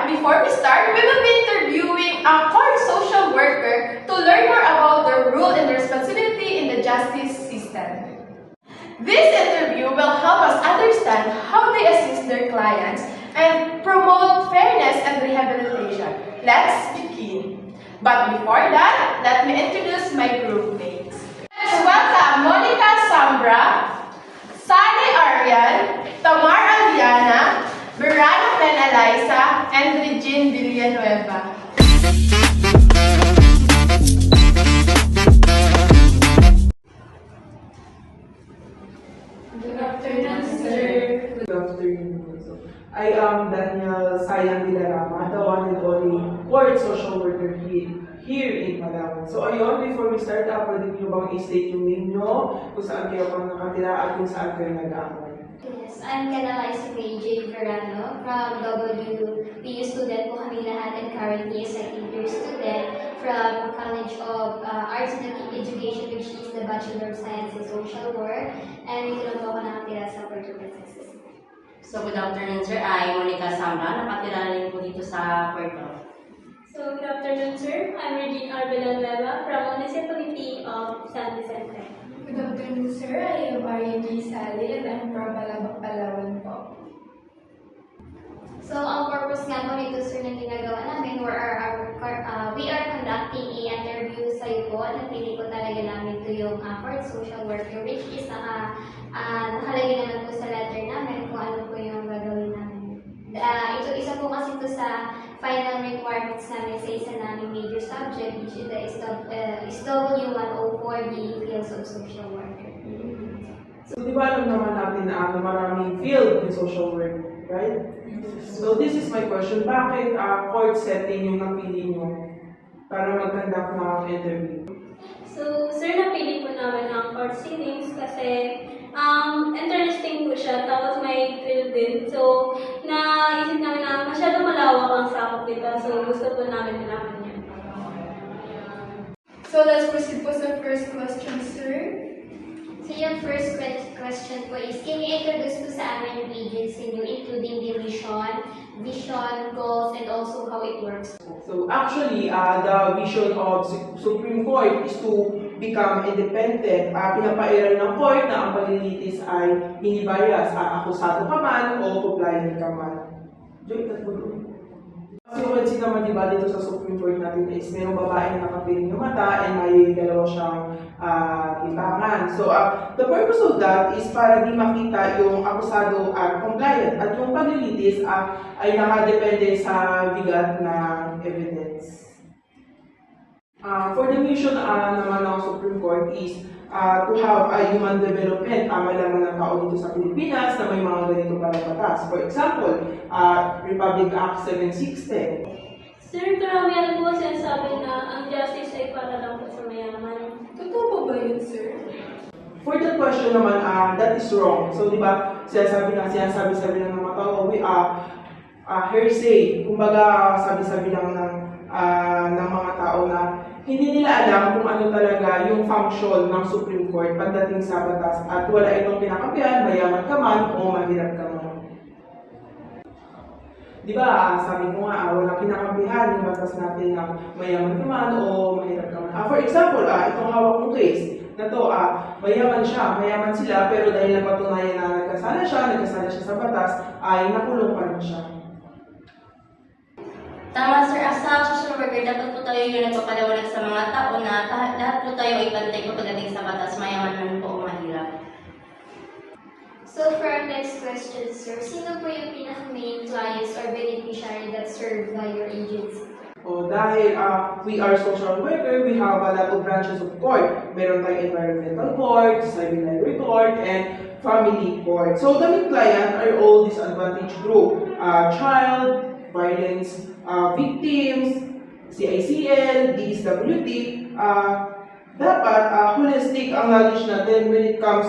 But before we start, we will be interviewing a court social worker to learn more about their role and responsibility in the justice system. This interview will help us understand how they assist their clients and promote fairness and rehabilitation. Let's begin. But before that, let me introduce my group mates. Let's welcome Monica Sambra, Sally Arian, Tamar Aliana, Verano Penaliza, and Regine Villanueva. Good afternoon, sir. Good afternoon. I am Daniel Sayang Villarama, the one and only court social worker here in Palawan. So ayun, before we start, pwede nyo bang i-state yung name nyo, kung saan kayo pang nakatira at kung saan kayo nag-aaral? Yes, I'm Canaliza J. Verano from WPU student po kami lahat and currently a second year student from College of Arts and Education, which is the Bachelor of Science in Social Work, and dito lang po ako nakatira sa Puerto Princesa. So, good afternoon, sir. I'm Monica Sambra. Nakatira rin po dito sa Puerto. So, good afternoon, sir. I'm Regine R. Villanueva from Municipality of San Vicente. Good afternoon, sir. I am Arian J. Sally and I'm from Balabac, Palawan po. So, ang purpose nga po nito, sir, na ginagawa namin, we are conducting a interview sa iyo po. Napili po talaga namin ito yung court social worker, which is nakalagay naman po sa letter namin kung ano po yung gagawin namin. Ito isa po kasi ito sa final requirements namin sa isa naming major subject, which is the SW104, the fields of social worker. So di ba alam naman natin na maraming field in social work, right? So this is my question, bakit court setting yung napili nyo para mag-conduct ng interview? So, sir, napili po namin ang court sittings kasi interesting po siya, tapos may thrill din. So, naisip namin na masyado malawak ang sakop nito, so gusto po namin yan. So let's proceed po sa first question, sir. So yung first question po is, can you introduce po sa amin yung agency niyo, including the vision, goals, and also how it works? So actually, the vision of Supreme Court is to become independent. Pinapairal ng court na ang paglilitis ay hindi bias, akusado ka man o compliant ka man. Kasi kasi naman diba dito sa Supreme Court natin is mayroong babae na nakapiling ng mata and may dalawa siyang timbangan. So the purpose of that is para di makita yung akusado at compliant at yung paglilitis ay nakadepende sa bigat ng evidence. For the mission naman ng Supreme Court is to have a human development. Malaman ng tao dito sa Pilipinas na may mga ganito palang batas. For example, Republic Act 760. Sir, karamihan po sinasabi na ang justice ay para lang po sa mayaman. Totoo po ba yun, sir? For that question naman, that is wrong. So, di ba, sinasabi lang ng mga tao, hearsay. Kumbaga, sabi-sabi lang ng mga tao na hindi nila alam kung ano talaga yung function ng Supreme Court pagdating sa batas at wala itong kinakapihan, mayaman ka man o mahirap ka man. Di ba, sabi ko nga, walang kinakapihan yung batas natin na mayaman ka man o mahirap ka man. For example, itong hawak mong case na to, mayaman sila, pero dahil napatunayan na nagkasala siya sa batas, ay nakulong pa rin siya. Tama, sir. As a social worker, dapat po tayo yung nagpapaliwanag sa mga tao na lahat po tayo ay pantay po pagdating sa batas, mayaman man po o mahirap. So for our next question, sir, sino po yung pinaka-main clients or beneficiary that served by your agency? Dahil we are social worker, we have a lot of branches of court. Meron tayong environmental court, civil library court, and family court. So the main client are all disadvantaged group, child, violence victims, CICL, DSWD. Dapat holistic ang knowledge natin when it comes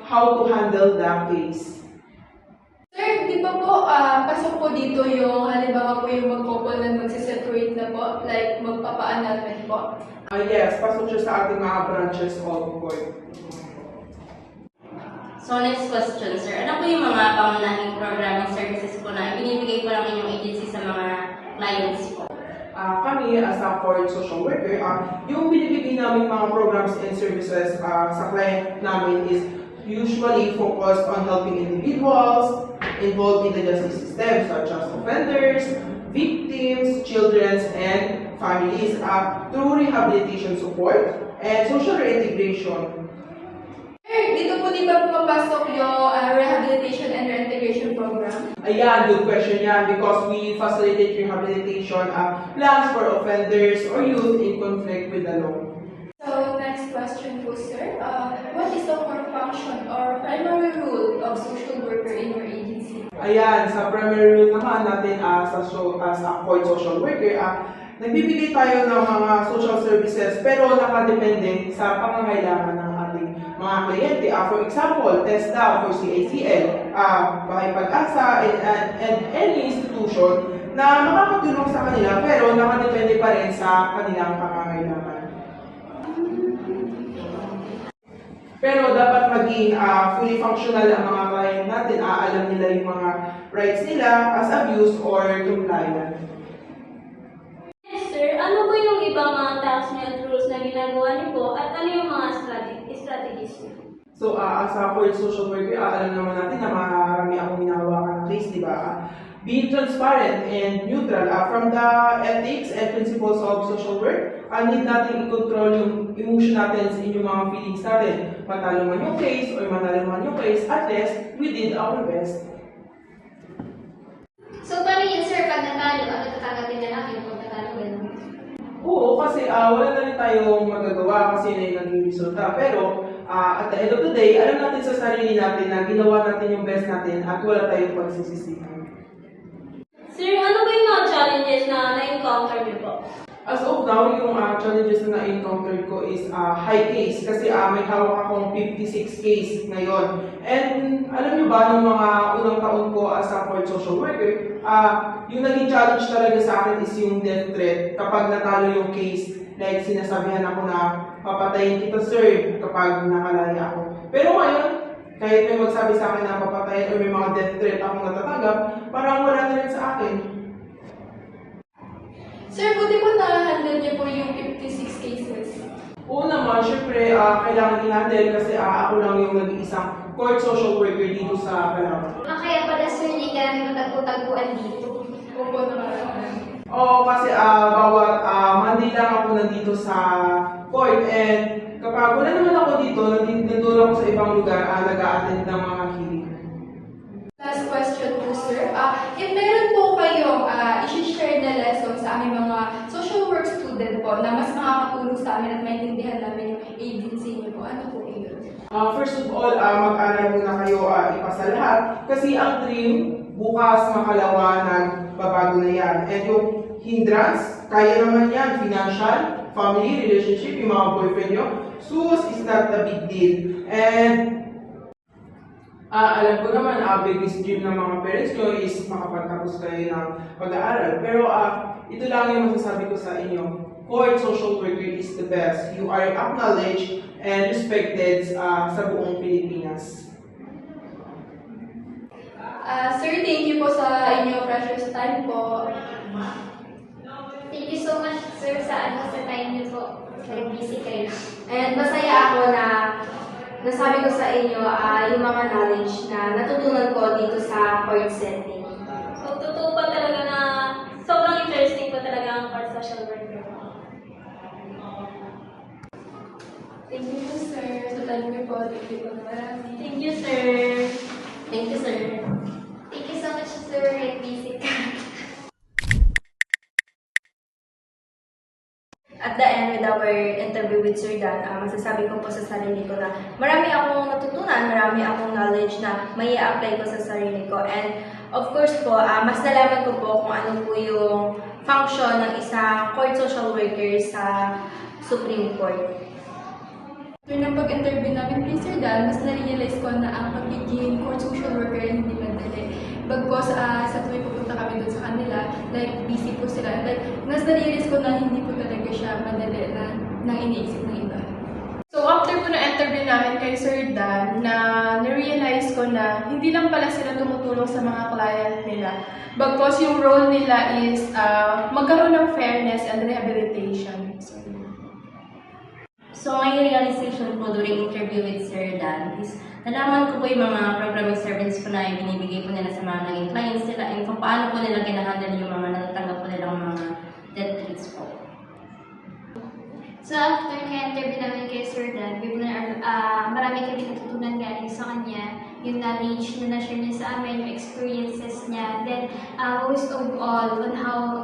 how to handle the case. Sir, di ba po pasok po dito yung halimbawa po yung mag-couple na magsiseparate na po, like magpapa-annulment po? Yes, pasok siya sa ating mga branches of court. So next question, sir. Ano po yung mga pangunahing programming services po na ibinibigay po ng inyong agency sa mga clients po? Kami as a foreign social worker, yung binibigay namin mga programs and services sa client namin is usually focused on helping individuals involved in the justice system such as offenders, victims, children, and families through rehabilitation support and social reintegration. Sir, dito po di ba pumapasok yung rehabilitation and reintegration program? Ayan, good question yan because we facilitate rehabilitation plans for offenders or youth in conflict with the law. So, next question po, sir. What is the core function or primary role of social worker in your agency? Ayan, sa primary role naman natin as a court social worker, nagbibigay tayo ng mga social services pero nakadepende sa pangangailangan ng ating mga kliyente. For example, TESDA for CACL, Bahay Pag-asa, and any institution na makakatulong sa kanila pero nakadepende pa rin sa kanilang pangangailangan. Pero dapat maging fully functional ang mga client natin, alam nila yung mga rights nila as abuse or compliant. Yes, sir. Ano po yung ibang mga tasks niyo at rules na ginagawa niyo po at ano yung mga strategies niyo? So, as a court social worker, alam naman natin na marami akong hinahawakan ng case, di ba? Being transparent and neutral from the ethics and principles of social work, need natin i-control yung emotion natin sa inyong mga feelings natin. Matalo man yung case or manalo man yung case, at least, we did our best. So, paano yun, sir? Pag natalo, ano tatanggapin na natin kung natalo ganun? Oo, kasi wala na rin tayong magagawa kasi na yung naging resulta. Pero, at the end of the day, alam natin sa sarili natin na ginawa natin yung best natin at wala tayong pagsisisihan. Sir, ano ba yung mga challenges na na-encounter niyo po? As of now, yung challenges na na-encounter ko is high case kasi may hawak akong 56 case ngayon. And alam nyo ba, nung mga unang taon ko as a court social worker, yung naging challenge talaga sa akin is yung death threat. Kapag natalo yung case, like sinasabihan ako na papatayin kita sir kapag nakalaya ako. Pero ngayon, kahit may magsabi sa akin na papatayin or may mga death threat akong natatanggap, parang wala na rin sa akin. Sir, buti po na-handle niyo po yung 56 cases. Oo naman, syempre, kailangan i-handle kasi ako lang yung nag-iisang court social worker dito sa Calao. Kaya pala, sir, hindi ka namin matagpo-tagpuan dito. Opo naman. Oo, kasi bawat Monday lang ako nandito sa court and kapag wala naman ako dito, nandun ako sa ibang lugar, nag-a-attend ng mga hearing. Last question po, sir. If meron po kayong i-share na lesson sa aming mga social work student po na mas makakatulong sa amin at maintindihan namin yung agency niyo po, ano po yun? First of all, mag-aral muna kayo ipasa lahat kasi ang dream, bukas makalawanan, babago na yan. And yung hindrance, kaya naman yan, financial, family, relationship, yung mga boyfriend nyo, sus is not a big deal. And alam ko naman, biggest dream ng mga parents nyo is makapagtapos kayo ng pag-aaral. Pero ito lang yung masasabi ko sa inyo. Court social worker is the best. You are acknowledged and respected sa buong Pilipinas. Sir, thank you po sa inyong precious time po. Thank you so much, sir, sa time niyo po. Very busy kayo. And masaya ako na nasabi ko sa inyo yung mga knowledge na natutunan ko dito sa court setting. So, totoo pa talaga na sobrang interesting pa talaga ang court social worker. Thank you po, sir. Sa time niyo po, thank you po marami. Thank you, sir. Thank you, sir. Thank you so much, sir. Very busy ka. At the end, with our interview with Sir Dan, masasabi ko po sa sarili ko na marami akong natutunan, marami akong knowledge na may i-apply ko sa sarili ko. And of course po, mas nalaman ko po kung ano po yung function ng isang court social worker sa Supreme Court. After ng pag-interview namin kay Sir Dan, mas na-realize ko na ang pagiging court social worker ay hindi madali. Bagkos sa tuwing pupunta kami doon sa kanila, like busy po sila. Like, mas na-realize ko na hindi po talaga siya madali na iniisip ng iba. So, after po na interview namin kay Sir Dan, na na-realize ko na hindi lang pala sila tumutulong sa mga client nila, bagkos yung role nila is magkaroon ng fairness and rehabilitation. So, my realization po during interview with Sir Dan is nalaman ko po yung mga programming services po na binibigay po nila sa mga naging clients nila and kung paano po nila kinahandle yung mga natatanggap po nilang mga death threats po. So, after ka-interview namin kay Sir Dan, marami kami natutunan galing sa kanya, yung knowledge na na-share niya sa amin, yung experiences niya, then most of all, on how,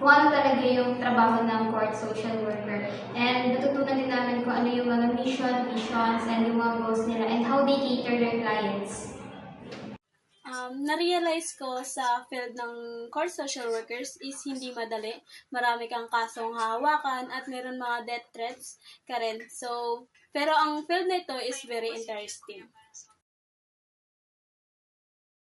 kung ano talaga yung trabaho ng court social worker. And natutunan din namin kung ano yung mga mission, visions, and yung mga goals nila, and how they cater their clients. Na-realize ko sa field ng court social workers is hindi madali. Marami kang kasong hahawakan at meron mga death threats ka rin. So, pero ang field na ito is very interesting.